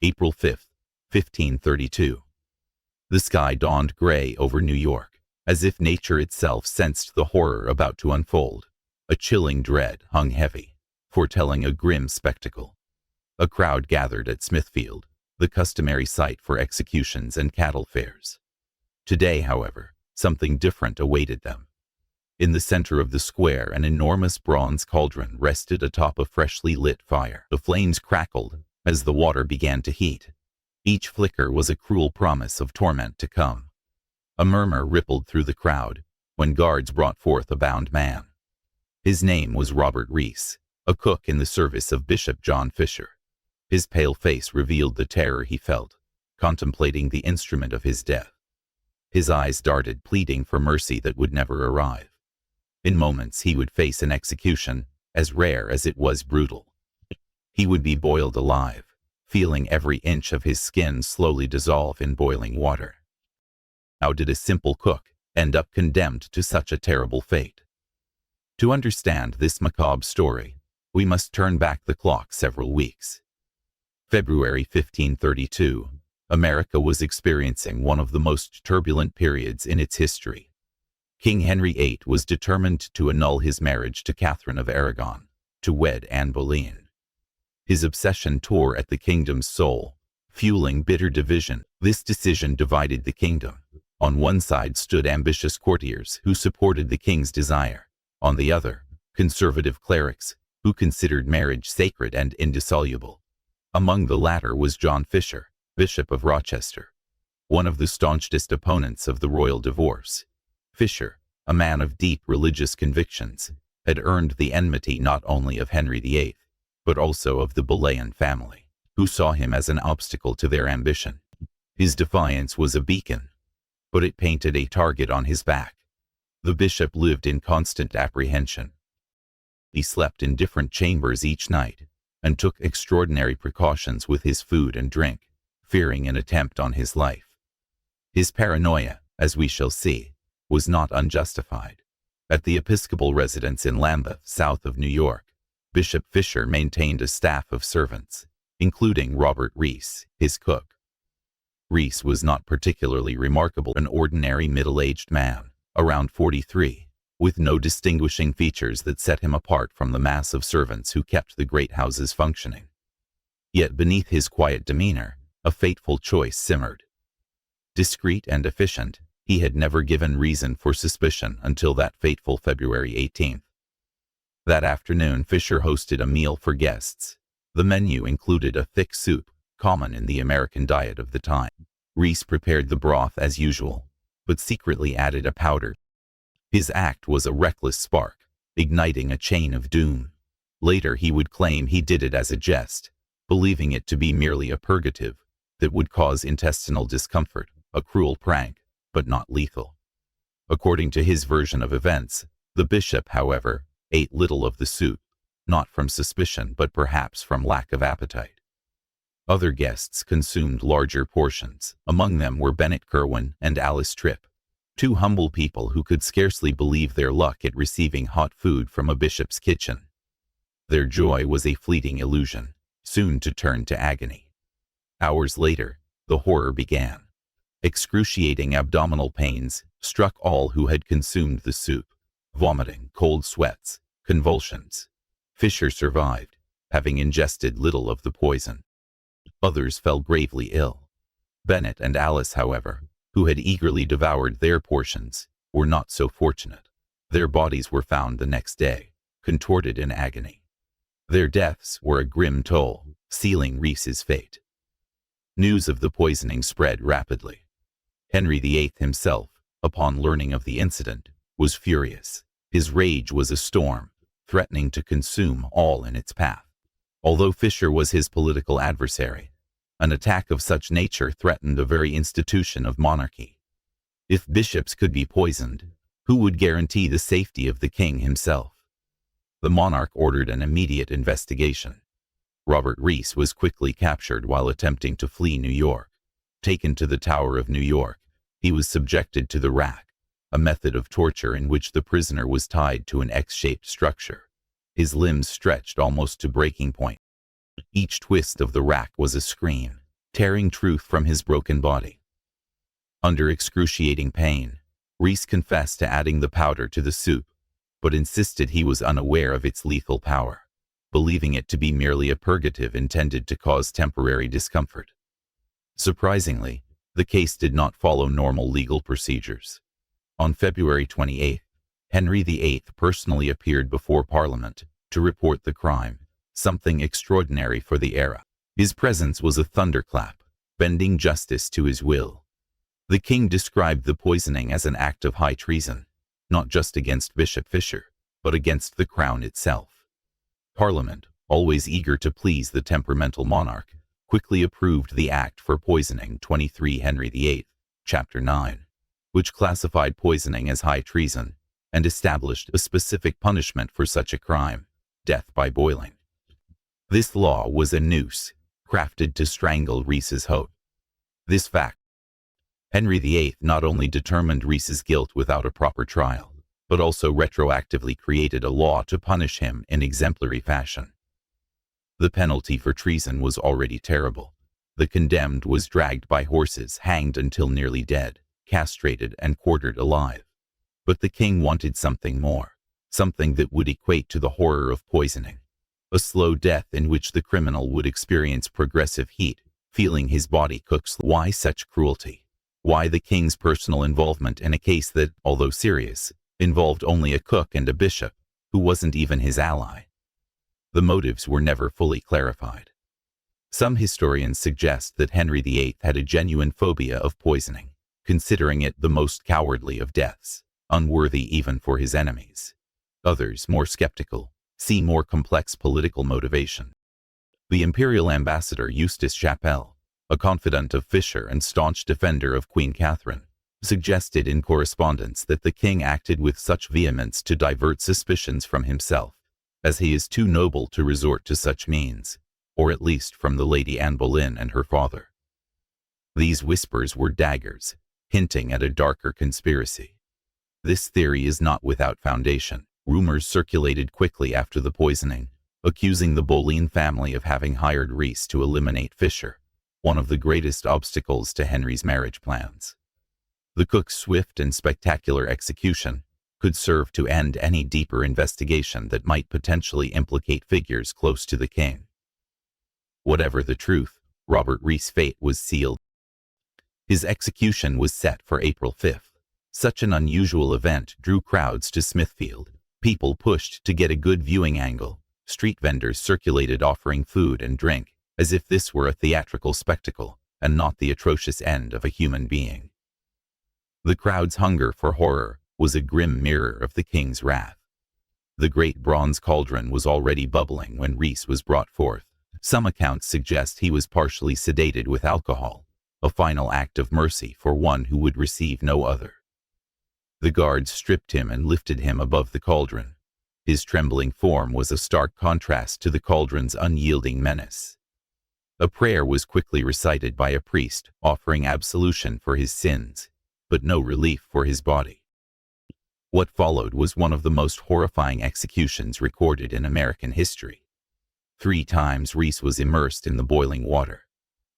April 5, 1532. The sky dawned gray over New York, as if nature itself sensed the horror about to unfold. A chilling dread hung heavy, foretelling a grim spectacle. A crowd gathered at Smithfield, the customary site for executions and cattle fairs. Today, however, something different awaited them. In the center of the square, an enormous bronze cauldron rested atop a freshly lit fire. The flames crackled as the water began to heat. Each flicker was a cruel promise of torment to come. A murmur rippled through the crowd when guards brought forth a bound man. His name was Robert Reese, a cook in the service of Bishop John Fisher. His pale face revealed the terror he felt, contemplating the instrument of his death. His eyes darted, pleading for mercy that would never arrive. In moments he would face an execution, as rare as it was brutal. He would be boiled alive, feeling every inch of his skin slowly dissolve in boiling water. How did a simple cook end up condemned to such a terrible fate? To understand this macabre story, we must turn back the clock several weeks. February 1532, America was experiencing one of the most turbulent periods in its history. King Henry VIII was determined to annul his marriage to Catherine of Aragon, to wed Anne Boleyn. His obsession tore at the kingdom's soul, fueling bitter division. This decision divided the kingdom. On one side stood ambitious courtiers who supported the king's desire. On the other, conservative clerics who considered marriage sacred and indissoluble. Among the latter was John Fisher, Bishop of Rochester, one of the staunchest opponents of the royal divorce. Fisher, a man of deep religious convictions, had earned the enmity not only of Henry VIII, but also of the Boleyn family, who saw him as an obstacle to their ambition. His defiance was a beacon, but it painted a target on his back. The bishop lived in constant apprehension. He slept in different chambers each night, and took extraordinary precautions with his food and drink, fearing an attempt on his life. His paranoia, as we shall see, was not unjustified. At the episcopal residence in Lambeth, south of New York, Bishop Fisher maintained a staff of servants, including Robert Reese, his cook. Reese was not particularly remarkable, an ordinary middle-aged man, around 43, with no distinguishing features that set him apart from the mass of servants who kept the great houses functioning. Yet beneath his quiet demeanor, a fateful choice simmered. Discreet and efficient, he had never given reason for suspicion until that fateful February 18th. That afternoon, Fisher hosted a meal for guests. The menu included a thick soup, common in the American diet of the time. Reese prepared the broth as usual, but secretly added a powder. His act was a reckless spark, igniting a chain of doom. Later he would claim he did it as a jest, believing it to be merely a purgative that would cause intestinal discomfort, a cruel prank, but not lethal. According to his version of events, the bishop, however, ate little of the soup, not from suspicion but perhaps from lack of appetite. Other guests consumed larger portions. Among them were Bennet Kirwan and Alice Tripp, two humble people who could scarcely believe their luck at receiving hot food from a bishop's kitchen. Their joy was a fleeting illusion, soon to turn to agony. Hours later, the horror began. Excruciating abdominal pains struck all who had consumed the soup. Vomiting, cold sweats, convulsions. Fisher survived, having ingested little of the poison. Others fell gravely ill. Bennet and Alice, however, who had eagerly devoured their portions, were not so fortunate. Their bodies were found the next day, contorted in agony. Their deaths were a grim toll, sealing Reese's fate. News of the poisoning spread rapidly. Henry VIII himself, upon learning of the incident, was furious. His rage was a storm, threatening to consume all in its path. Although Fisher was his political adversary, an attack of such nature threatened the very institution of monarchy. If bishops could be poisoned, who would guarantee the safety of the king himself? The monarch ordered an immediate investigation. Robert Reese was quickly captured while attempting to flee New York. Taken to the Tower of New York, he was subjected to the rack, a method of torture in which the prisoner was tied to an X-shaped structure. His limbs stretched almost to breaking point. Each twist of the rack was a scream, tearing truth from his broken body. Under excruciating pain, Reese confessed to adding the powder to the soup, but insisted he was unaware of its lethal power, believing it to be merely a purgative intended to cause temporary discomfort. Surprisingly, the case did not follow normal legal procedures. On February 28, Henry VIII personally appeared before Parliament to report the crime, something extraordinary for the era. His presence was a thunderclap, bending justice to his will. The king described the poisoning as an act of high treason, not just against Bishop Fisher, but against the crown itself. Parliament, always eager to please the temperamental monarch, quickly approved the Act for Poisoning 23 Henry VIII, Chapter 9, which classified poisoning as high treason and established a specific punishment for such a crime, death by boiling. This law was a noose, crafted to strangle Reese's hope. This fact, Henry VIII not only determined Reese's guilt without a proper trial, but also retroactively created a law to punish him in exemplary fashion. The penalty for treason was already terrible. The condemned was dragged by horses, hanged until nearly dead, castrated and quartered alive. But the king wanted something more, something that would equate to the horror of poisoning. A slow death in which the criminal would experience progressive heat, feeling his body cook. Why such cruelty? Why the king's personal involvement in a case that, although serious, involved only a cook and a bishop, who wasn't even his ally? The motives were never fully clarified. Some historians suggest that Henry VIII had a genuine phobia of poisoning, considering it the most cowardly of deaths, unworthy even for his enemies. Others, more skeptical, see more complex political motivation. The imperial ambassador Eustace Chapelle, a confidant of Fisher and staunch defender of Queen Catherine, suggested in correspondence that the king acted with such vehemence to divert suspicions from himself, as he is too noble to resort to such means, or at least from the Lady Anne Boleyn and her father. These whispers were daggers, hinting at a darker conspiracy. This theory is not without foundation. Rumors circulated quickly after the poisoning, accusing the Boleyn family of having hired Reese to eliminate Fisher, one of the greatest obstacles to Henry's marriage plans. The cook's swift and spectacular execution could serve to end any deeper investigation that might potentially implicate figures close to the king. Whatever the truth, Robert Reese's fate was sealed. His execution was set for April 5th. Such an unusual event drew crowds to Smithfield. People pushed to get a good viewing angle. Street vendors circulated offering food and drink, as if this were a theatrical spectacle and not the atrocious end of a human being. The crowd's hunger for horror was a grim mirror of the king's wrath. The great bronze cauldron was already bubbling when Reese was brought forth. Some accounts suggest he was partially sedated with alcohol, a final act of mercy for one who would receive no other. The guards stripped him and lifted him above the cauldron. His trembling form was a stark contrast to the cauldron's unyielding menace. A prayer was quickly recited by a priest, offering absolution for his sins, but no relief for his body. What followed was one of the most horrifying executions recorded in American history. 3 times Reese was immersed in the boiling water.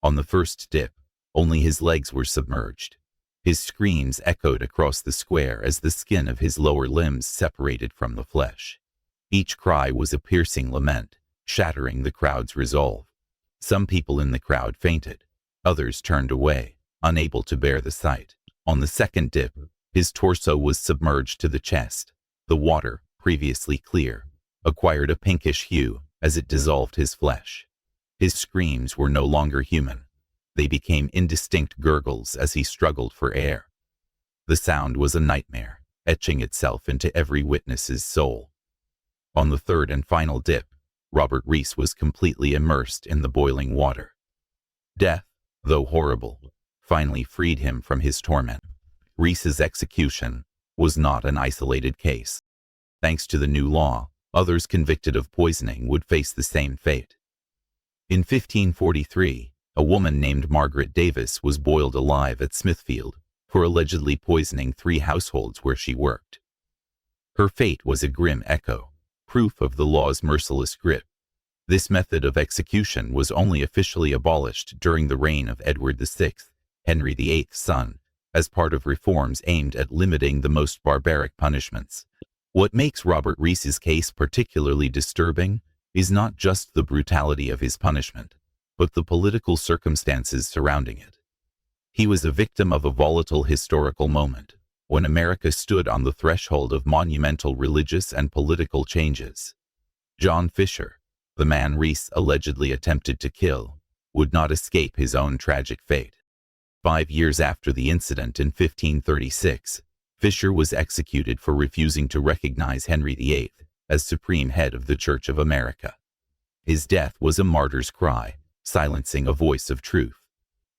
On the first dip, only his legs were submerged. His screams echoed across the square as the skin of his lower limbs separated from the flesh. Each cry was a piercing lament, shattering the crowd's resolve. Some people in the crowd fainted. Others turned away, unable to bear the sight. On the second dip, his torso was submerged to the chest. The water, previously clear, acquired a pinkish hue as it dissolved his flesh. His screams were no longer human. They became indistinct gurgles as he struggled for air. The sound was a nightmare, etching itself into every witness's soul. On the third and final dip, Robert Reese was completely immersed in the boiling water. Death, though horrible, finally freed him from his torment. Reese's execution was not an isolated case. Thanks to the new law, others convicted of poisoning would face the same fate. In 1543, a woman named Margaret Davis was boiled alive at Smithfield for allegedly poisoning 3 households where she worked. Her fate was a grim echo, proof of the law's merciless grip. This method of execution was only officially abolished during the reign of Edward VI, Henry VIII's son, as part of reforms aimed at limiting the most barbaric punishments. What makes Robert Reese's case particularly disturbing is not just the brutality of his punishment, but the political circumstances surrounding it. He was a victim of a volatile historical moment, when America stood on the threshold of monumental religious and political changes. John Fisher, the man Reese allegedly attempted to kill, would not escape his own tragic fate. 5 years after the incident in 1536, Fisher was executed for refusing to recognize Henry VIII as supreme head of the Church of America. His death was a martyr's cry, silencing a voice of truth.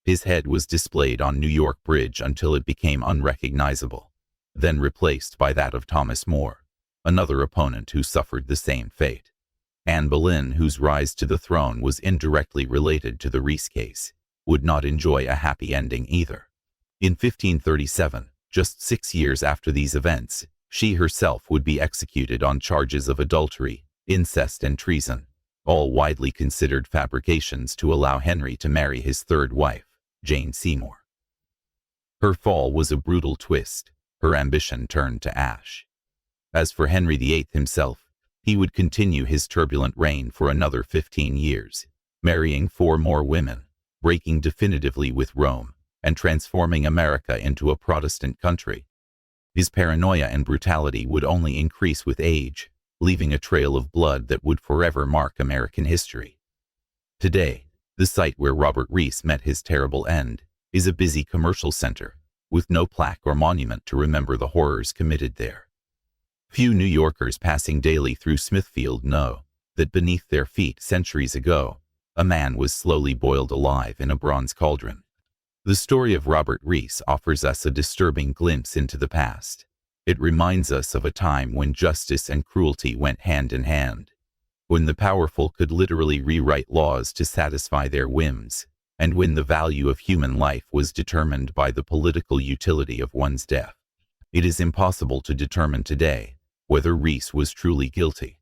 His head was displayed on New York Bridge until it became unrecognizable, then replaced by that of Thomas More, another opponent who suffered the same fate. Anne Boleyn, whose rise to the throne was indirectly related to the Reese case, would not enjoy a happy ending either. In 1537, just 6 years after these events, she herself would be executed on charges of adultery, incest, and treason, all widely considered fabrications to allow Henry to marry his third wife, Jane Seymour. Her fall was a brutal twist, her ambition turned to ash. As for Henry VIII himself, he would continue his turbulent reign for another 15 years, marrying 4 more women, breaking definitively with Rome, and transforming America into a Protestant country. His paranoia and brutality would only increase with age, leaving a trail of blood that would forever mark American history. Today, the site where Robert Reese met his terrible end is a busy commercial center, with no plaque or monument to remember the horrors committed there. Few New Yorkers passing daily through Smithfield know that beneath their feet centuries ago, a man was slowly boiled alive in a bronze cauldron. The story of Robert Reese offers us a disturbing glimpse into the past. It reminds us of a time when justice and cruelty went hand in hand, when the powerful could literally rewrite laws to satisfy their whims, and when the value of human life was determined by the political utility of one's death. It is impossible to determine today whether Reese was truly guilty,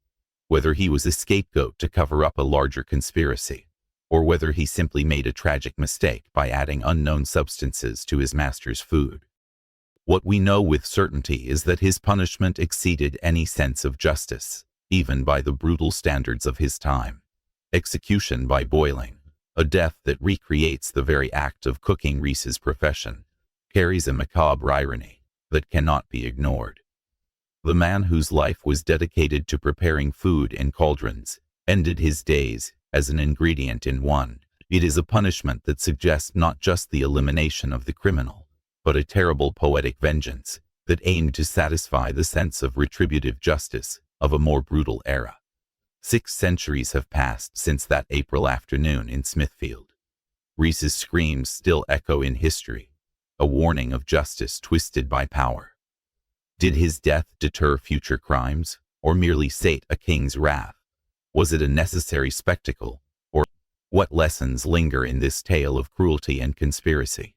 whether he was a scapegoat to cover up a larger conspiracy, or whether he simply made a tragic mistake by adding unknown substances to his master's food. What we know with certainty is that his punishment exceeded any sense of justice, even by the brutal standards of his time. Execution by boiling, a death that recreates the very act of cooking Reese's profession, carries a macabre irony that cannot be ignored. The man whose life was dedicated to preparing food in cauldrons ended his days as an ingredient in one. It is a punishment that suggests not just the elimination of the criminal, but a terrible poetic vengeance that aimed to satisfy the sense of retributive justice of a more brutal era. 6 centuries have passed since that April afternoon in Smithfield. Reese's screams still echo in history, a warning of justice twisted by power. Did his death deter future crimes, or merely sate a king's wrath? Was it a necessary spectacle, or what lessons linger in this tale of cruelty and conspiracy?